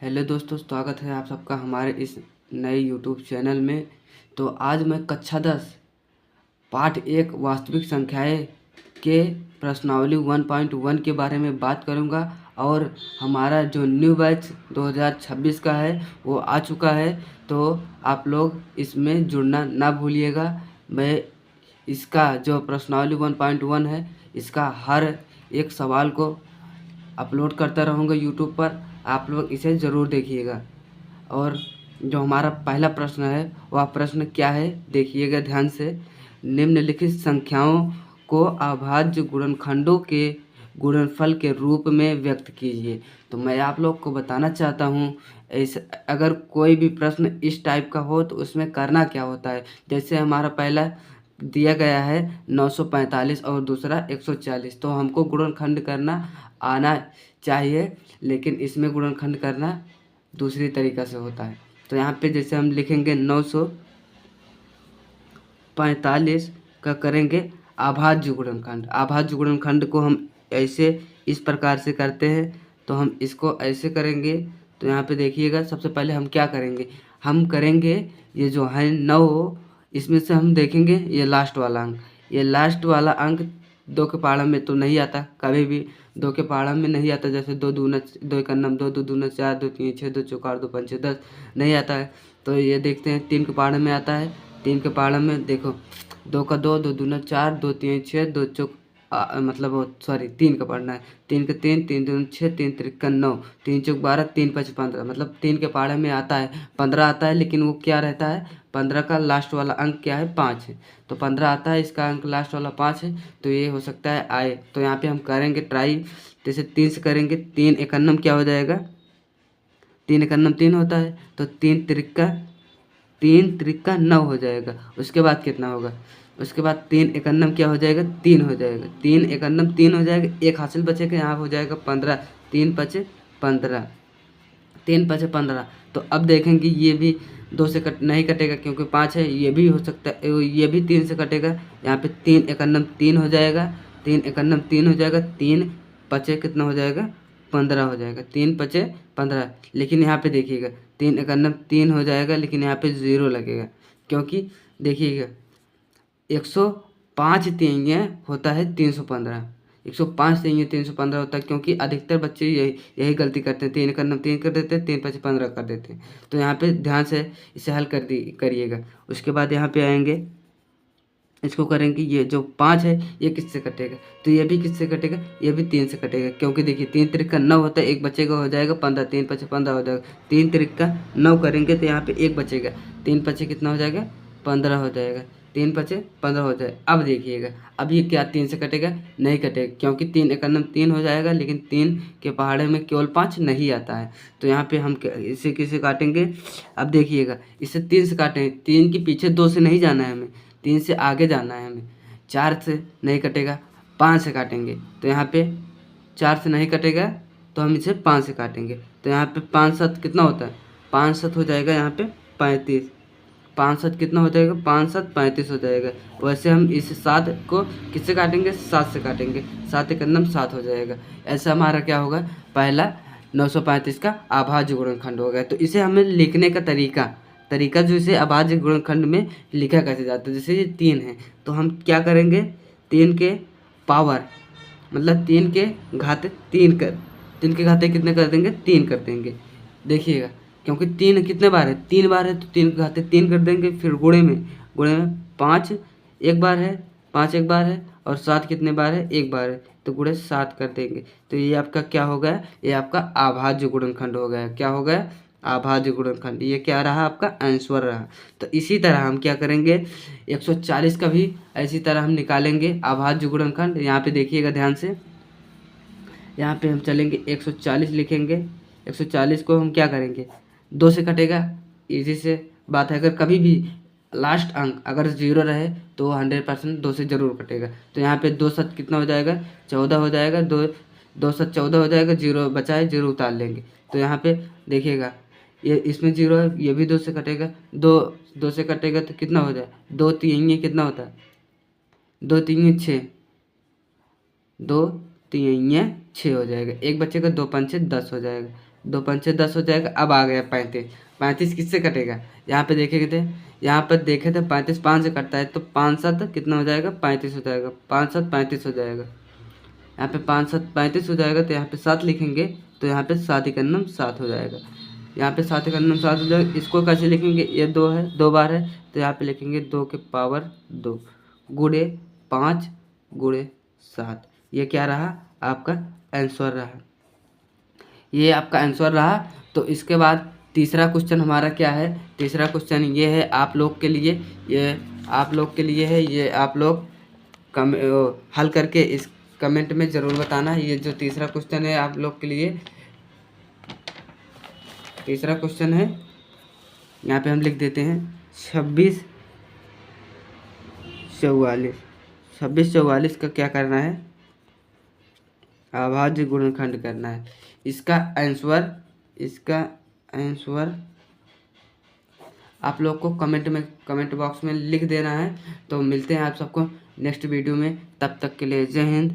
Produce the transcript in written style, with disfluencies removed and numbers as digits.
Hello दोस्तों, स्वागत है आप सबका हमारे इस नए यूट्यूब चैनल में। तो आज मैं कक्षा 10 पाठ 1 वास्तविक संख्याएं के प्रश्नावली 1.1 के बारे में बात करूंगा। और हमारा जो न्यू बैच 2026 का है वो आ चुका है, तो आप लोग इसमें जुड़ना ना भूलिएगा। मैं इसका जो प्रश्नावली 1.1 है, इसका हर एक सवाल को अपलोड करता रहूँगा यूट्यूब पर। आप लोग इसे ज़रूर देखिएगा। और जो हमारा पहला प्रश्न है वह प्रश्न क्या है, देखिएगा ध्यान से। निम्नलिखित संख्याओं को अभाज्य गुणनखंडों के गुणनफल के रूप में व्यक्त कीजिए। तो मैं आप लोग को बताना चाहता हूँ, ऐसे अगर कोई भी प्रश्न इस टाइप का हो तो उसमें करना क्या होता है। जैसे हमारा पहला दिया गया है 945 और दूसरा 140, तो हमको गुणनखंड करना आना चाहिए, लेकिन इसमें गुणनखंड करना दूसरी तरीक़ा से होता है। तो यहाँ पे जैसे हम लिखेंगे 945 का करेंगे अभाज्य गुणनखंड। अभाज्य गुणनखंड को हम ऐसे इस प्रकार से करते हैं, तो हम इसको ऐसे करेंगे। तो यहाँ पे देखिएगा, सबसे पहले हम क्या करेंगे, हम करेंगे ये जो है 9, इसमें से हम देखेंगे ये लास्ट वाला अंक। ये लास्ट वाला अंक 2 के पहाड़ा में तो नहीं आता, कभी भी 2 के पहाड़ा में नहीं आता। जैसे 2 दूना 2 एक अन्नम 2, 2 दूना 4, 2 तीन 6, 2 चौकार 2 पंचे 10 नहीं आता है। तो ये देखते हैं 3 के पहाड़े में आता है। 3 के पहाड़े में देखो 2 का 2, 2 दूना 4, 2 तीन 6, 2 चौक मतलब सॉरी 3 का पढ़ना है। 3 के 3, 3 दूना 6, 3 तिरका 9, 3 चौक 12, 3 पच 15, मतलब 3 के पहाड़े में आता है 15 आता है। लेकिन वो क्या रहता है, 15 का लास्ट वाला अंक क्या है, 5 है। तो 15 आता है, इसका अंक लास्ट वाला 5 है, तो ये हो सकता है आए। तो यहाँ पे हम करेंगे ट्राई। जैसे 3 से करेंगे, 3 एक अन्नम क्या हो जाएगा, 3 एक अन्नम 3 होता है, तो 3 त्रिका 9 हो जाएगा। उसके बाद कितना होगा, उसके बाद 3 एक अन्नम क्या हो जाएगा, 3 हो जाएगा। 3 एक अन्नम 3 हो जाएगा, एक हासिल बचेगा, यहाँ हो जाएगा 15। 3 पचे 15, 3 पचे 15। तो अब देखेंगे ये भी 2 से नहीं कटेगा क्योंकि 5 है। ये भी हो सकता है, ये भी 3 से कटेगा। यहाँ पे 3 एक अन्नम 3 हो जाएगा, 3 एक अन्नम 3 हो जाएगा। 3 पचे कितना हो जाएगा, 15 हो जाएगा। 3 पचे 15। लेकिन यहाँ पे देखिएगा 3 एक अन्नम 3 हो जाएगा, लेकिन यहाँ पे 0 लगेगा, क्योंकि देखिएगा 105 तिहैया होता है 315। 105 तिहैया 315 होता है, क्योंकि अधिकतर बच्चे यही गलती करते हैं, 3 का नाम 3 कर देते हैं, 3 पचे 15 कर देते हैं। तो यहाँ पे ध्यान से इसे हल करिएगा। उसके बाद यहाँ पे आएंगे, इसको करेंगे, ये जो 5 है ये किससे कटेगा, तो ये भी किससे कटेगा, ये भी 3 से कटेगा। क्योंकि देखिए 3 तिरका 9 होता है, एक बचेगा हो जाएगा 15, 3 पचे 15 हो जाएगा। 3 तिरका 9 करेंगे तो यहाँ पे एक बचेगा, 3 पचे कितना हो जाएगा, 15 हो जाएगा। 3 पचे 15 हो जाए। अब देखिएगा, अब ये क्या 3 से कटेगा, नहीं कटेगा, क्योंकि 3 एक अन्नम 3 हो जाएगा, लेकिन 3 के पहाड़े में केवल 5 नहीं आता है। तो यहाँ पे हम इसे किसे काटेंगे, अब देखिएगा इसे 3 से काटेंगे। 3 के पीछे 2 से नहीं जाना है हमें, 3 से आगे जाना है हमें। 4 से नहीं कटेगा, 5 से काटेंगे। तो यहाँ पे 4 से नहीं कटेगा, तो हम इसे 5 से काटेंगे। तो यहाँ पे 5 7 कितना होता है, 5 7 हो जाएगा यहाँ पे 35। 5 7 कितना हो जाएगा, 5 7 35 हो जाएगा। वैसे हम इस 7 को किससे काटेंगे, 7 से काटेंगे। 7 एक अन्नम 7 हो जाएगा। ऐसा हमारा क्या होगा, पहला 935 का अभाज्य गुणनखंड हो गया। तो इसे हमें लिखने का तरीका जो इसे अभाज्य गुणनखंड में लिखा कैसे जाता है। जैसे ये 3 है, तो हम क्या करेंगे, 3 के पावर मतलब 3 के घाते 3 के घाते कितने कर देंगे, 3 कर देंगे। देखिएगा, क्योंकि 3 कितने बार है, 3 बार है, तो 3 के घाते 3 कर देंगे। फिर गुणे में 5 एक बार है, 5 एक बार है, और 7 कितने बार है, एक बार है, तो गुणे 7 कर देंगे। तो ये आपका क्या हो गया, ये आपका अभाज्य गुणनखंड हो गया। क्या हो गया, अभाज्य गुणनखंड। ये क्या रहा, आपका आंसर रहा। तो इसी तरह हम क्या करेंगे, 140 का भी इसी तरह हम निकालेंगे अभाज्य गुणनखंड। यहाँ पे देखिएगा ध्यान से, यहाँ पे हम चलेंगे 140 लिखेंगे। 140 को हम क्या करेंगे, 2 से कटेगा, इजी से बात है। अगर कभी भी लास्ट अंक अगर 0 रहे तो 100% 2 से ज़रूर कटेगा। तो यहाँ पे 2 7 कितना हो जाएगा, 14 हो जाएगा। 2 7 14 हो जाएगा, 0 बचा है, 0 उतार लेंगे। तो यहाँ पे देखिएगा, ये इसमें 0 है, ये भी 2 से कटेगा। 2 से कटेगा तो कितना हो जाए, 2 तीन ये कितना होता है, 2 तीन 6, 2 तीन 6 हो जाएगा। एक बचेगा, 2 पंचे 10 हो जाएगा। 2 पंचे 10 हो जाएगा। अब आ गया 35, 35 किससे कटेगा, यहाँ पे देखे थे, यहाँ पर देखे थे 35 5 से कटता है, तो 5 7 कितना हो जाएगा, 35 हो जाएगा, 5 7 35 हो जाएगा। यहाँ पे 5 7 35 हो जाएगा, तो यहाँ पे 7 लिखेंगे, तो यहाँ पे 7 एकन्नम 7 हो जाएगा। यहाँ पे 7 एकन्नम 7 हो जाएगा। इसको कैसे लिखेंगे, ये 2 है, 2 बार है, तो यहाँ पे लिखेंगे 2 के पावर 2 गुणे 5 गुणे 7। ये क्या रहा, आपका आंसर रहा, ये आपका आंसर रहा। तो इसके बाद तीसरा क्वेश्चन हमारा क्या है, तीसरा क्वेश्चन ये है आप लोग के लिए, ये आप लोग के लिए है, ये आप लोग हल करके इस कमेंट में ज़रूर बताना। ये जो तीसरा क्वेश्चन है आप लोग के लिए, तीसरा क्वेश्चन है, यहाँ पे हम लिख देते हैं 26 44, 26 44 का क्या करना है, अभाज्य गुणनखंड करना है। इसका आंसर आप लोग को कमेंट बॉक्स में लिख देना है। तो मिलते हैं आप सबको नेक्स्ट वीडियो में, तब तक के लिए जय हिंद।